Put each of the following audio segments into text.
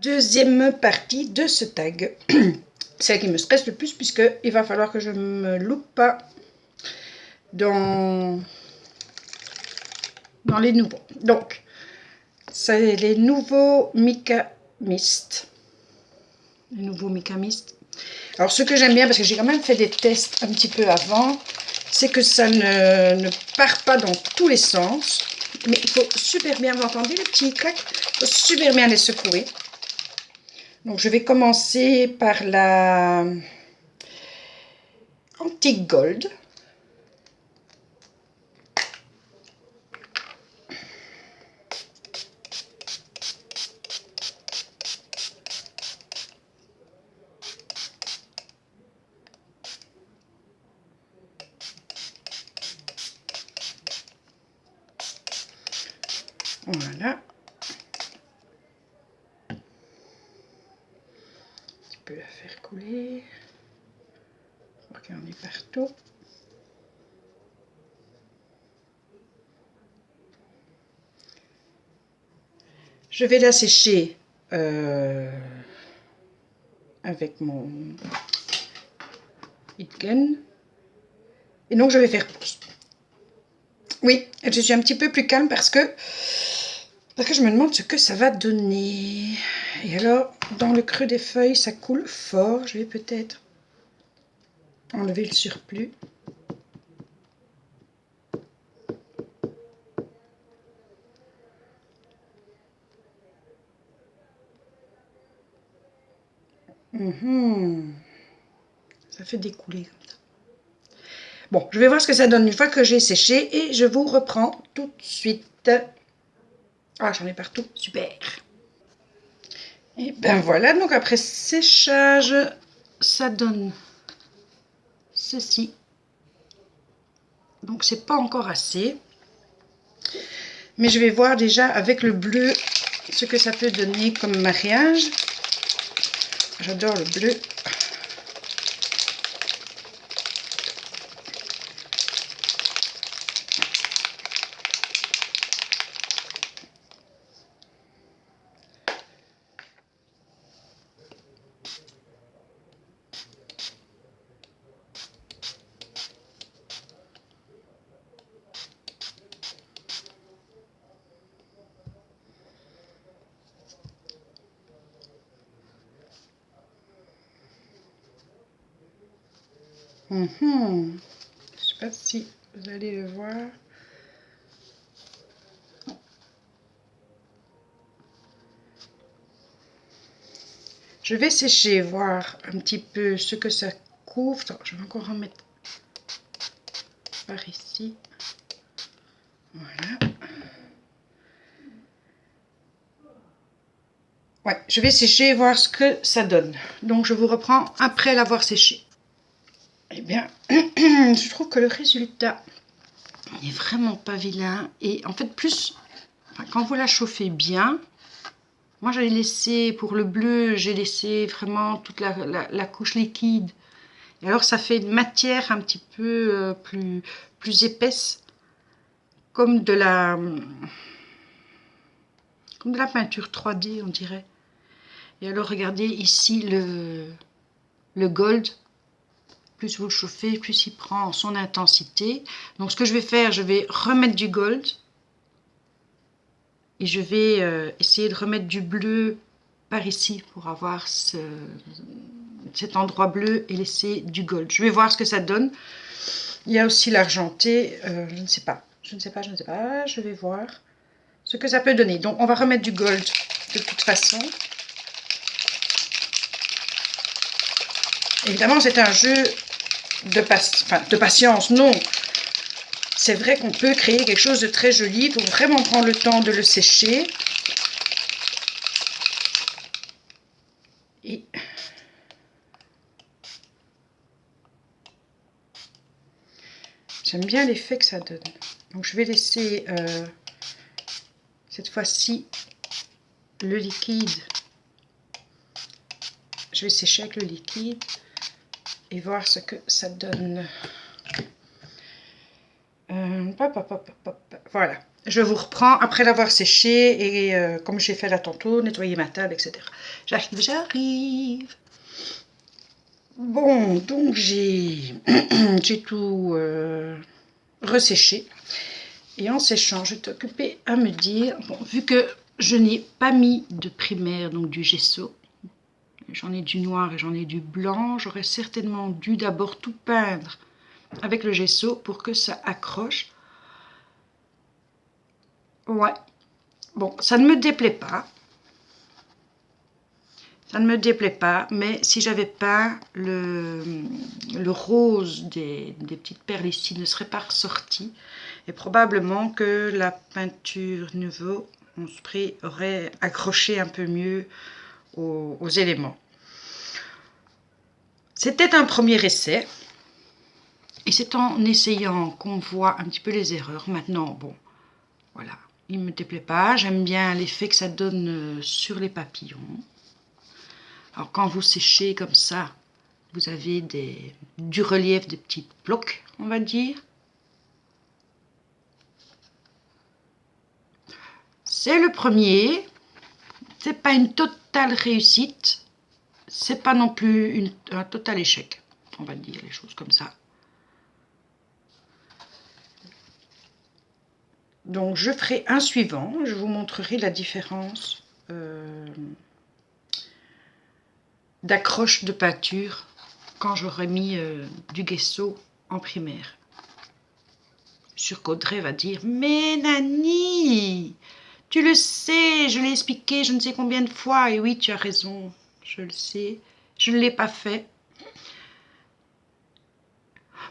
deuxième partie de ce tag. Celle qui me stresse le plus puisqu'il va falloir que je ne me loupe pas dans les nouveaux. Donc, c'est les nouveaux Mica Mist. Les nouveaux Mica Mist. Alors, ce que j'aime bien, parce que j'ai quand même fait des tests un petit peu avant, c'est que ça ne part pas dans tous les sens. Mais il faut super bien, vous entendez les petits claques? Il faut super bien les secouer. Donc, je vais commencer par la Antique Gold. Voilà. Tu peux la faire couler. Pour qu'il y en ait partout. Je vais la sécher avec mon heat gun. Et donc je vais faire pause. Oui, je suis un petit peu plus calme parce que je me demande ce que ça va donner. Et alors, dans le creux des feuilles, ça coule fort. Je vais peut-être enlever le surplus. Ça fait découler comme ça. Bon, je vais voir ce que ça donne une fois que j'ai séché et je vous reprends tout de suite. Ah, j'en ai partout, super. Et ben voilà, donc après séchage, ça donne ceci. Donc c'est pas encore assez. Mais je vais voir déjà avec le bleu ce que ça peut donner comme mariage. J'adore le bleu. Je ne sais pas si vous allez le voir. Je vais sécher, voir un petit peu ce que ça couvre. Attends, je vais encore en mettre par ici. Voilà. Ouais, je vais sécher et voir ce que ça donne. Donc je vous reprends après l'avoir séché. Eh bien, je trouve que le résultat n'est vraiment pas vilain. Et en fait, plus, quand vous la chauffez bien, moi j'ai laissé, pour le bleu, j'ai laissé vraiment toute la couche liquide. Et alors ça fait une matière un petit peu plus épaisse, comme de la peinture 3D, on dirait. Et alors regardez ici le gold. Plus vous le chauffez, plus il prend son intensité. Donc ce que je vais faire, je vais remettre du gold. Et je vais essayer de remettre du bleu par ici pour avoir cet endroit bleu et laisser du gold. Je vais voir ce que ça donne. Il y a aussi l'argenté. Je ne sais pas. Je vais voir ce que ça peut donner. Donc on va remettre du gold de toute façon. Évidemment, c'est un jeu de patience, non. C'est vrai qu'on peut créer quelque chose de très joli. Il faut vraiment prendre le temps de le sécher. Et j'aime bien l'effet que ça donne. Donc je vais laisser cette fois-ci le liquide. Je vais sécher avec le liquide et voir ce que ça donne. Voilà. je vous reprends après l'avoir séché et comme j'ai fait là tantôt, nettoyer ma table, etc. J'arrive. Bon, donc j'ai tout resséché. Et en séchant, je suis occupée à me dire, bon, vu que je n'ai pas mis de primaire, donc du gesso, j'en ai du noir et j'en ai du blanc, j'aurais certainement dû d'abord tout peindre avec le gesso pour que ça accroche. Ouais, bon, ça ne me déplaît pas. Ça ne me déplaît pas, mais si j'avais peint le rose des petites perles ici ne serait pas ressorti. Et probablement que la peinture nouveau en spray aurait accroché un peu mieux aux éléments. C'était un premier essai. Et c'est en essayant qu'on voit un petit peu les erreurs. Maintenant, bon, voilà, il ne me déplaît pas. J'aime bien l'effet que ça donne sur les papillons. Alors quand vous séchez comme ça, vous avez du relief, des petites blocs, on va dire. C'est le premier. C'est pas une totale réussite. C'est pas non plus un total échec. On va dire les choses comme ça. Donc je ferai un suivant. Je vous montrerai la différence d'accroche de peinture quand j'aurai mis du gesso en primaire. Sur qu'Audrey va dire « Mais Nani, tu le sais, je l'ai expliqué je ne sais combien de fois. » Et oui, tu as raison, je le sais. Je ne l'ai pas fait.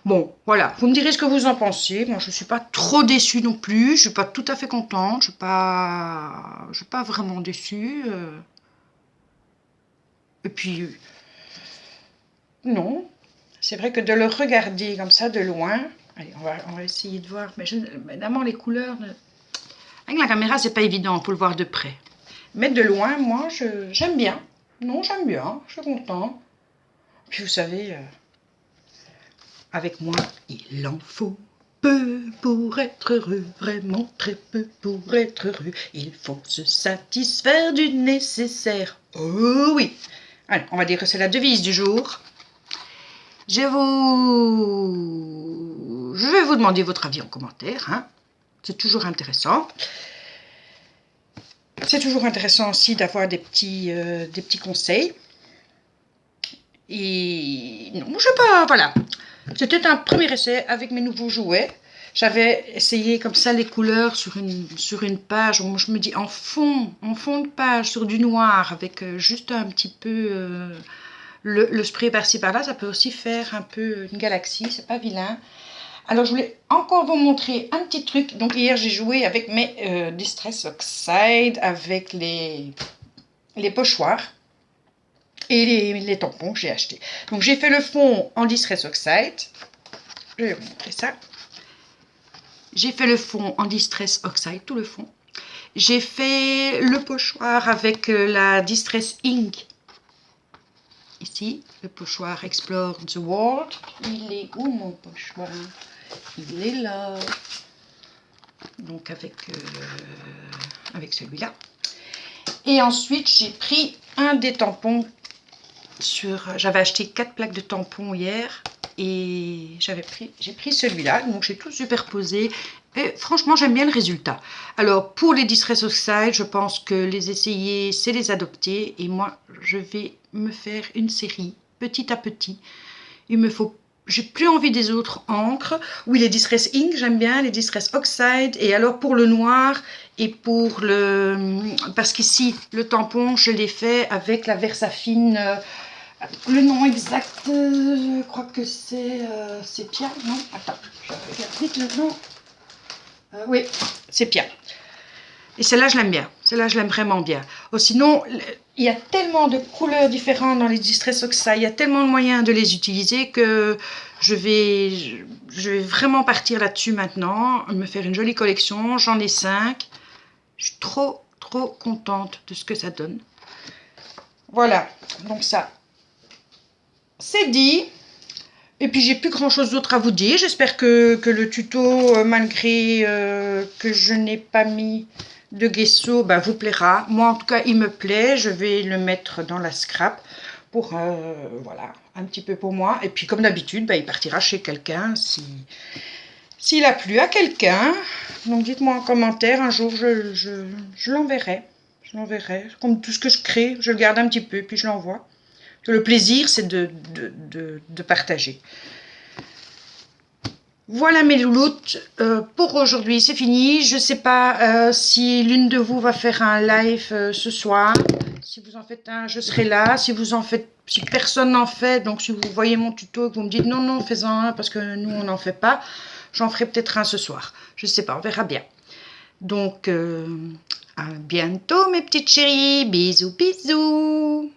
Bon, voilà, vous me direz ce que vous en pensez. Moi, je ne suis pas trop déçue non plus. Je ne suis pas tout à fait contente. Je ne suis pas vraiment déçue. Et puis, non. C'est vrai que de le regarder comme ça de loin... Allez, on va essayer de voir. Mais évidemment, les couleurs... Avec la caméra, c'est pas évident. Il faut le voir de près. Mais de loin, moi, j'aime bien. Non, j'aime bien. Je suis contente. Puis, vous savez... avec moi, il en faut peu pour être heureux, vraiment très peu pour être heureux. Il faut se satisfaire du nécessaire. Oh oui. Allez, on va dire que c'est la devise du jour. Je vais vous demander votre avis en commentaire. Hein. C'est toujours intéressant. C'est toujours intéressant aussi d'avoir des petits conseils. Et non, je sais pas, voilà. C'était un premier essai avec mes nouveaux jouets. J'avais essayé comme ça les couleurs sur une page. Moi, je me dis en fond de page, sur du noir, avec juste un petit peu le spray par-ci par-là. Ça peut aussi faire un peu une galaxie, c'est pas vilain. Alors, je voulais encore vous montrer un petit truc. Donc, hier, j'ai joué avec mes Distress Oxide, avec les pochoirs. Et les tampons que j'ai achetés. Donc j'ai fait le fond en Distress Oxide. Je vais vous montrer ça. J'ai fait le fond en Distress Oxide, tout le fond. J'ai fait le pochoir avec la Distress Ink. Ici, le pochoir Explore the World. Il est où mon pochoir? Il est là. Donc avec celui-là. Et ensuite, j'ai pris un des tampons. J'avais acheté 4 plaques de tampons hier et j'ai pris celui-là, donc j'ai tout superposé et franchement j'aime bien le résultat. Alors pour les Distress Oxide, je pense que les essayer c'est les adopter et moi je vais me faire une série petit à petit. J'ai plus envie des autres encres. Oui, les Distress Ink, j'aime bien, les Distress Oxide. Et alors pour le noir et pour parce qu'ici, le tampon, je l'ai fait avec la Versafine. Le nom exact, je crois que c'est Pia, non? Attends, je regarde vite le nom. Oui, c'est Pia. Et celle-là, je l'aime bien. Celle-là, je l'aime vraiment bien. Oh, sinon, il y a tellement de couleurs différentes dans les Distress Oxide. Il y a tellement de moyens de les utiliser que je vais vraiment partir là-dessus maintenant. Me faire une jolie collection. J'en ai 5. Je suis trop contente de ce que ça donne. Voilà. Donc ça, c'est dit. Et puis j'ai plus grand chose d'autre à vous dire. J'espère que le tuto, malgré que je n'ai pas mis de gesso, bah, vous plaira. Moi en tout cas il me plaît. Je vais le mettre dans la scrap pour voilà, un petit peu pour moi. Et puis comme d'habitude, bah, il partira chez quelqu'un s'il a plu à quelqu'un. Donc dites-moi en commentaire, un jour je l'enverrai. Je l'enverrai. Comme tout ce que je crée, je le garde un petit peu puis je l'envoie. Le plaisir, c'est de partager. Voilà mes louloutes, pour aujourd'hui c'est fini. Je ne sais pas si l'une de vous va faire un live ce soir. Si vous en faites un, je serai là. Si personne n'en fait, donc si vous voyez mon tuto et que vous me dites non, fais-en un parce que nous on n'en fait pas, j'en ferai peut-être un ce soir. Je ne sais pas, on verra bien. Donc à bientôt mes petites chéries, bisous bisous.